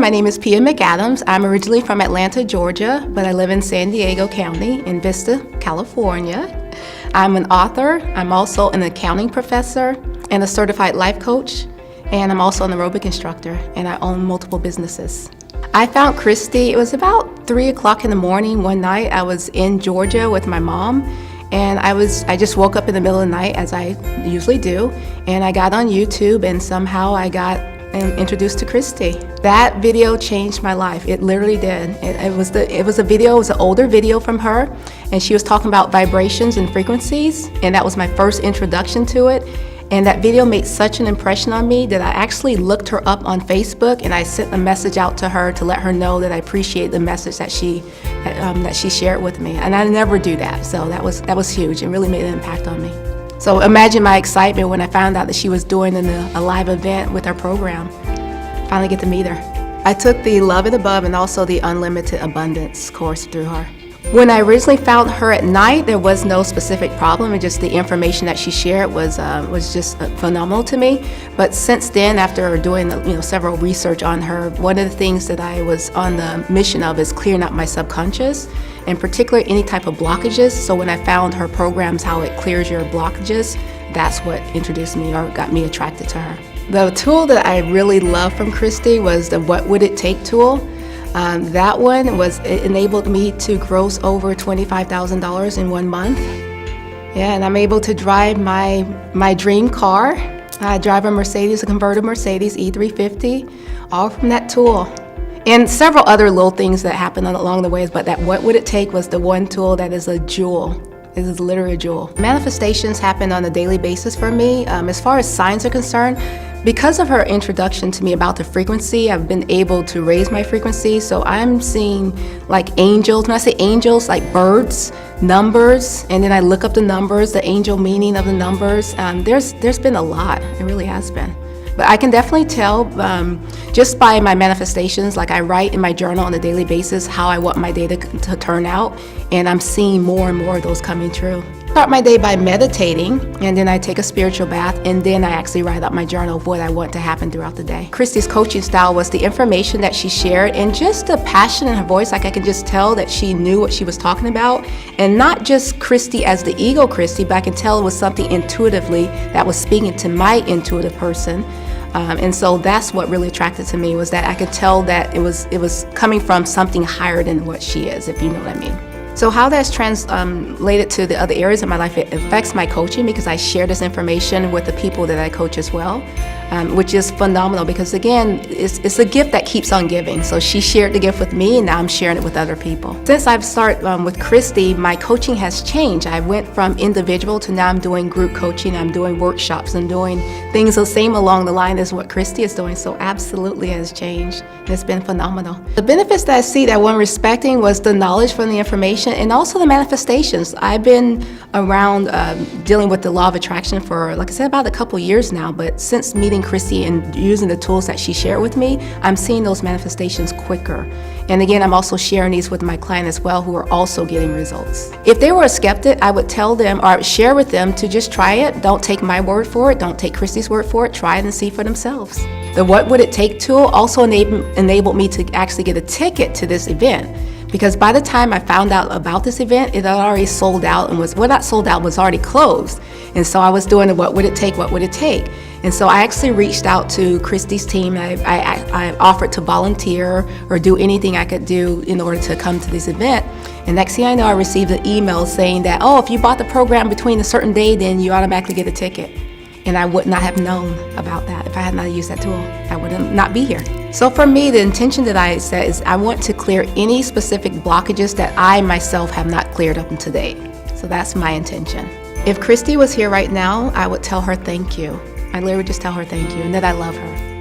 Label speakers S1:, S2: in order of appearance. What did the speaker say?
S1: My name is Pia McAdams. I'm originally from Atlanta, Georgia, but I live in San Diego County in Vista, California. I'm an author. I'm also an accounting professor and a certified life coach, and I'm also an aerobic instructor, and I own multiple businesses. I found Christie, it was about 3 o'clock in the morning one night. I was in Georgia with my mom, and I just woke up in the middle of the night, as I usually do, and I got on YouTube, and somehow I got introduced to Christie. That video changed my life. It literally did. It was an older video from her, and she was talking about vibrations and frequencies, and that was my first introduction to it. And that video made such an impression on me that I actually looked her up on Facebook, and I sent a message out to her to let her know that I appreciate the message that she shared with me. And I never do that, so that was huge and really made an impact on me. So imagine my excitement when I found out that she was doing a live event with her program. Finally get to meet her. I took the Love It Above and also the Unlimited Abundance course through her. When I originally found her at night, there was no specific problem, and just the information that she shared was just phenomenal to me. But since then, after doing several research on her, one of the things that I was on the mission of is clearing out my subconscious, in particular any type of blockages. So when I found her programs, how it clears your blockages, that's what introduced me or got me attracted to her. The tool that I really loved from Christie was the What Would It Take tool. That one it enabled me to gross over $25,000 in 1 month. Yeah, and I'm able to drive my dream car. I drive a convertible Mercedes E350, all from that tool. And several other little things that happened along the way, but that What Would It Take was the one tool that is a jewel. It is literally a jewel. Manifestations happen on a daily basis for me. As far as signs are concerned, because of her introduction to me about the frequency, I've been able to raise my frequency. So I'm seeing like angels. When I say angels, like birds, numbers, and then I look up the numbers, the angel meaning of the numbers. There's been a lot. It really has been. But I can definitely tell just by my manifestations, like I write in my journal on a daily basis how I want my day to turn out, and I'm seeing more and more of those coming true. I start my day by meditating, and then I take a spiritual bath, and then I actually write out my journal of what I want to happen throughout the day. Christie's coaching style was the information that she shared and just the passion in her voice. Like I could just tell that she knew what she was talking about, and not just Christie as the ego Christie, but I can tell it was something intuitively that was speaking to my intuitive person. And so that's what really attracted to me, was that I could tell that it was coming from something higher than what she is, if you know what I mean. So how that's translated to the other areas of my life, it affects my coaching, because I share this information with the people that I coach as well, which is phenomenal, because again, it's a gift that keeps on giving. So she shared the gift with me, and now I'm sharing it with other people. Since I've started with Christie, my coaching has changed. I went from individual to now I'm doing group coaching, I'm doing workshops, I'm doing things the same along the line as what Christie is doing. So absolutely has changed. It's been phenomenal. The benefits that I see that one respecting was the knowledge from the information, and also the manifestations. I've been around dealing with the law of attraction for, like I said, about a couple years now, but since meeting Christie and using the tools that she shared with me, I'm seeing those manifestations quicker. And again, I'm also sharing these with my client as well, who are also getting results. If they were a skeptic, I would tell them or I would share with them to just try it. Don't take my word for it. Don't take Christie's word for it. Try it and see for themselves. The What Would It Take tool also enabled me to actually get a ticket to this event. Because by the time I found out about this event, it had already sold out and was already closed. And so I was doing the What Would It Take, What Would It Take? And so I actually reached out to Christie's team. I offered to volunteer or do anything I could do in order to come to this event. And next thing I know, I received an email saying that, oh, if you bought the program between a certain day, then you automatically get a ticket. And I would not have known about that if I had not used that tool. I would not be here. So for me, the intention that I set is I want to clear any specific blockages that I myself have not cleared up to date. So that's my intention. If Christie was here right now, I would tell her thank you. I literally just tell her thank you and that I love her.